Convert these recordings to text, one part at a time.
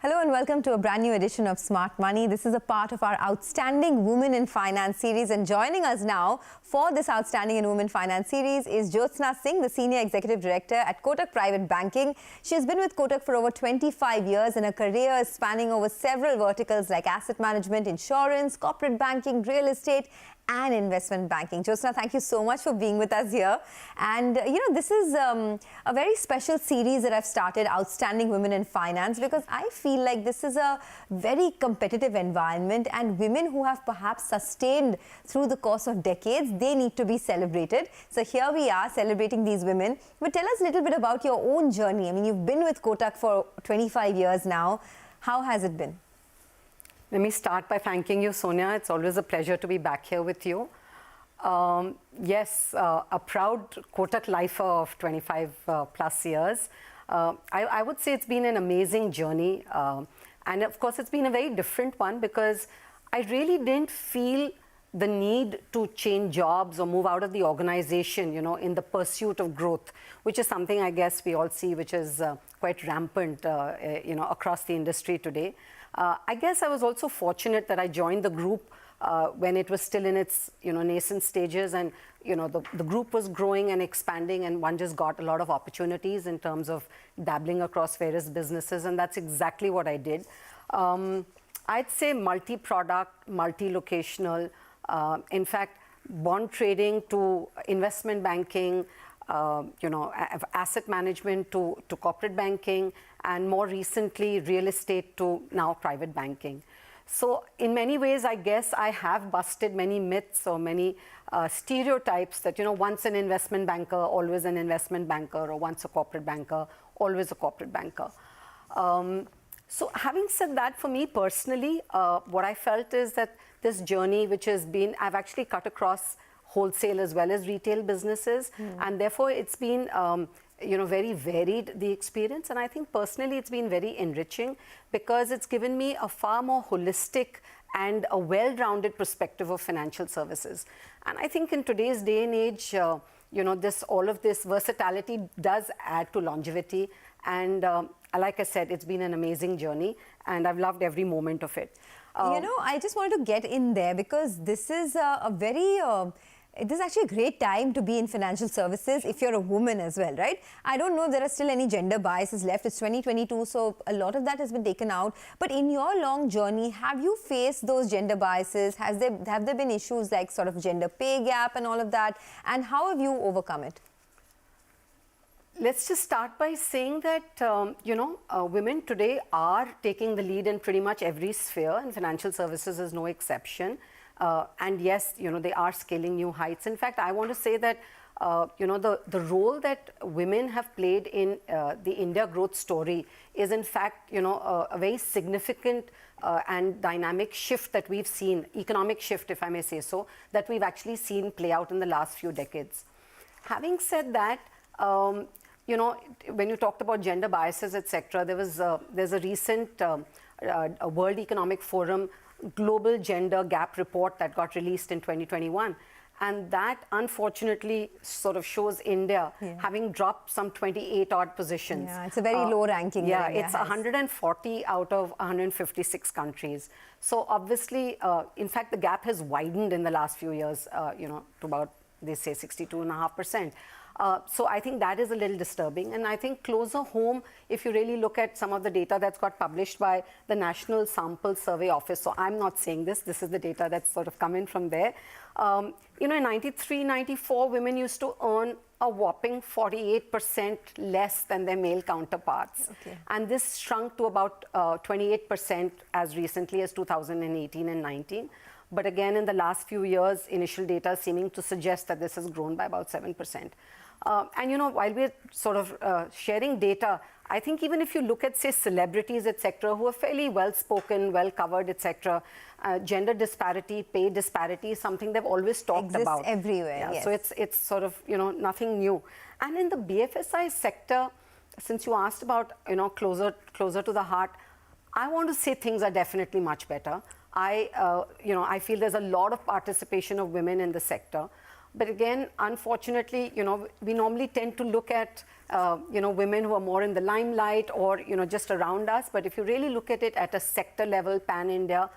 Hello and welcome to a brand new edition of Smart Money. This is a part of our Outstanding Women in Finance series, and joining us now for this Outstanding in Women Finance series is Jyotsna Singh, the Senior Executive Director at Kotak Private Banking. She has been with Kotak for over 25 years and her career is spanning over several verticals like asset management, insurance, corporate banking, real estate and investment banking. Jyotsna, thank you so much for being with us here. And, this is a very special series that I've started, Outstanding Women in Finance, because I feel like this is a very competitive environment and women who have perhaps sustained through the course of decades, they need to be celebrated. So here we are celebrating these women. But tell us a little bit about your own journey. I mean, you've been with Kotak for 25 years now. How has it been? Let me start by thanking you, Sonia. It's always a pleasure to be back here with you. Yes, a proud Kotak lifer of 25 plus years. I would say it's been an amazing journey. And of course, it's been a very different one because I really didn't feel the need to change jobs or move out of the organization, in the pursuit of growth, which is something I guess we all see, which is quite rampant, across the industry today. I guess I was also fortunate that I joined the group when it was still in its nascent stages, and the group was growing and expanding, and one just got a lot of opportunities in terms of dabbling across various businesses, and that's exactly what I did. I'd say multi-product, multi-locational, in fact, bond trading to investment banking, asset management to corporate banking, and more recently real estate to now private banking. So in many ways, I guess I have busted many myths or many stereotypes that, once an investment banker, always an investment banker, or once a corporate banker, always a corporate banker. So having said that, for me personally, what I felt is that this journey, which has been, I've actually cut across wholesale as well as retail businesses, and therefore it's been very varied, the experience, and I think personally it's been very enriching because it's given me a far more holistic and a well-rounded perspective of financial services. And I think in today's day and age, all of this versatility does add to longevity, and like I said, it's been an amazing journey and I've loved every moment of it. I just wanted to get in there because this is this is actually a great time to be in financial services if you're a woman as well, right? I don't know if there are still any gender biases left. It's 2022, so a lot of that has been taken out. But in your long journey, have you faced those gender biases? Have there been issues like sort of gender pay gap and all of that? And how have you overcome it? Let's just start by saying that, women today are taking the lead in pretty much every sphere, and financial services is no exception. And yes, they are scaling new heights. In fact, I want to say that, the role that women have played in the India growth story is, in fact, a very significant and dynamic shift that we've seen, economic shift, if I may say so, that we've actually seen play out in the last few decades. Having said that, when you talked about gender biases, etc., there's a recent a World Economic Forum Global Gender Gap report that got released in 2021. And that unfortunately sort of shows India having dropped some 28 odd positions. Yeah, it's a very low ranking. Yeah, it's 140 out of 156 countries. So obviously, in fact, the gap has widened in the last few years, to about, they say, 62.5%. So I think that is a little disturbing. And I think closer home, if you really look at some of the data that's got published by the National Sample Survey Office, so I'm not saying this is the data that's sort of come in from there. In 93, 94, women used to earn a whopping 48% less than their male counterparts. Okay. And this shrunk to about 28% as recently as 2018 and 19. But again, in the last few years, initial data seeming to suggest that this has grown by about 7%. And while we're sort of sharing data, I think even if you look at, say, celebrities, etc., who are fairly well-spoken, well-covered, etc., gender disparity, pay disparity is something they've always talked about. Exists everywhere, yeah, yes. So it's sort of, nothing new. And in the BFSI sector, since you asked about, closer to the heart, I want to say things are definitely much better. I feel there's a lot of participation of women in the sector. But again, unfortunately, we normally tend to look at, women who are more in the limelight or, just around us. But if you really look at it at a sector level, pan-India,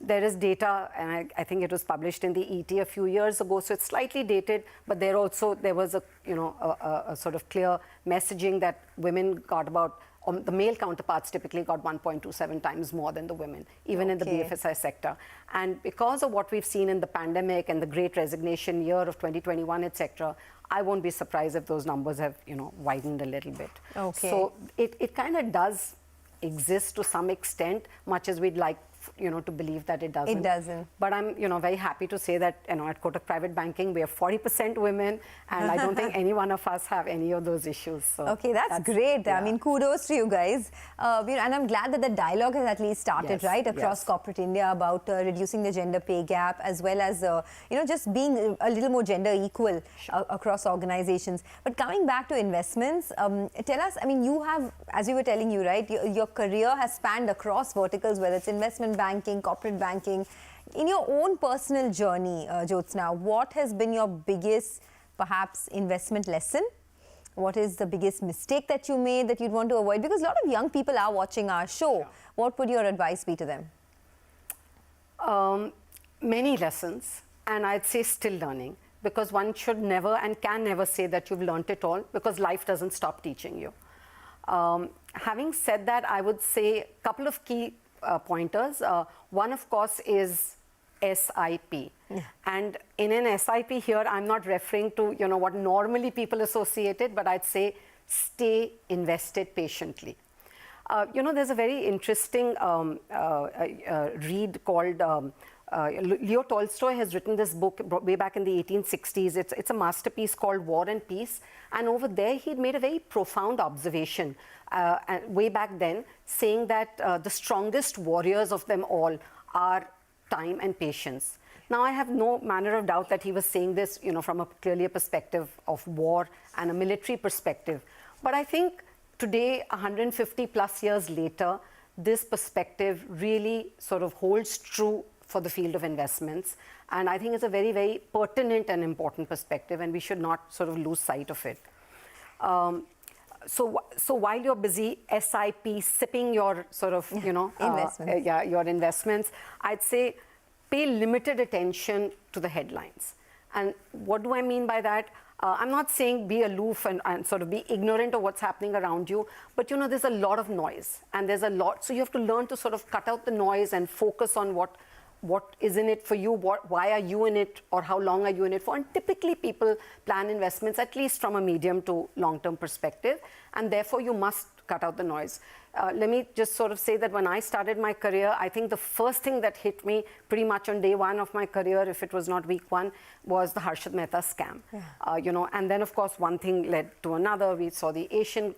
there is data, and I think it was published in the ET a few years ago, so it's slightly dated, but there was a sort of clear messaging that women got about, the male counterparts typically got 1.27 times more than the women, even in the BFSI sector. And because of what we've seen in the pandemic and the great resignation year of 2021, etc., I won't be surprised if those numbers have, widened a little bit. Okay. So it kind of does exist to some extent, much as we'd like to believe that it doesn't. It doesn't. But I'm, very happy to say that, at Kotak Private Banking, we have 40% women, and I don't think any one of us have any of those issues. So okay, that's great. Yeah. I mean, kudos to you guys. And I'm glad that the dialogue has at least started, Yes, right, across yes. corporate India about reducing the gender pay gap, as well as, just being a little more gender equal across organizations. But coming back to investments, tell us, I mean, you have, as we were telling you, right, your career has spanned across verticals, whether it's investment banking, corporate banking. In your own personal journey, Jyotsna, what has been your biggest, perhaps, investment lesson? What is the biggest mistake that you made that you'd want to avoid? Because a lot of young people are watching our show. Sure. What would your advice be to them? Many lessons, and I'd say still learning, because one should never and can never say that you've learnt it all, because life doesn't stop teaching you. Having said that, I would say a couple of key pointers. One, of course, is SIP. Yeah. And in an SIP here, I'm not referring to, what normally people associate it, but I'd say stay invested patiently. There's a very interesting read called, Leo Tolstoy has written this book way back in the 1860s. It's a masterpiece called War and Peace. And over there, he'd made a very profound observation way back then, saying that the strongest warriors of them all are time and patience. Now, I have no manner of doubt that he was saying this, from clearly a perspective of war and a military perspective. But I think today, 150 plus years later, this perspective really sort of holds true for the field of investments. And I think it's a very, very pertinent and important perspective, and we should not sort of lose sight of it. So while you're busy sipping your sort of, investments. Your investments, I'd say pay limited attention to the headlines. And what do I mean by that? I'm not saying be aloof and sort of be ignorant of what's happening around you, but there's a lot of noise, and there's a lot, so you have to learn to sort of cut out the noise and focus on what is in it for you, why are you in it, or how long are you in it for. And typically people plan investments at least from a medium to long-term perspective, and therefore you must cut out the noise. Let me just sort of say that when I started my career, I think the first thing that hit me pretty much on day one of my career, if it was not week one, was the Harshad Mehta scam. Yeah. And then of course one thing led to another. We saw the Asian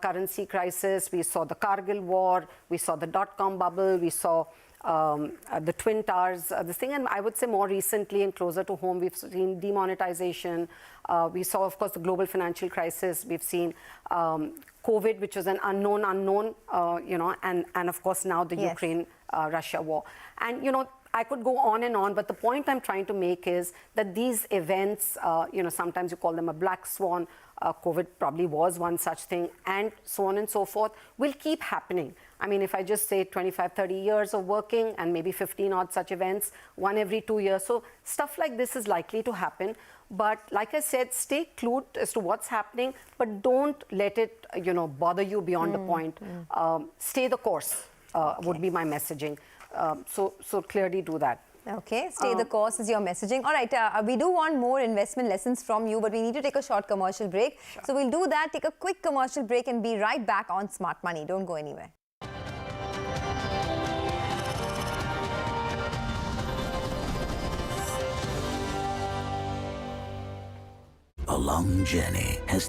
currency crisis, we saw the Kargil war, we saw the dot-com bubble, we saw the Twin Towers, this thing, and I would say more recently and closer to home, we've seen demonetization. We saw, of course, the global financial crisis. We've seen COVID, which was an unknown, and of course now the Yes. Ukraine-Russia war. And, I could go on and on, but the point I'm trying to make is that these events, sometimes you call them a black swan, COVID probably was one such thing, and so on and so forth, will keep happening. I mean, if I just say 25, 30 years of working and maybe 15 odd such events, one every 2 years. So stuff like this is likely to happen. But like I said, stay clued as to what's happening, but don't let it, bother you beyond the point. Stay the course would be my messaging. So clearly do that. Okay, stay the course is your messaging. All right, we do want more investment lessons from you, but we need to take a short commercial break. Sure. So we'll do that, take a quick commercial break and be right back on Smart Money. Don't go anywhere. A long journey has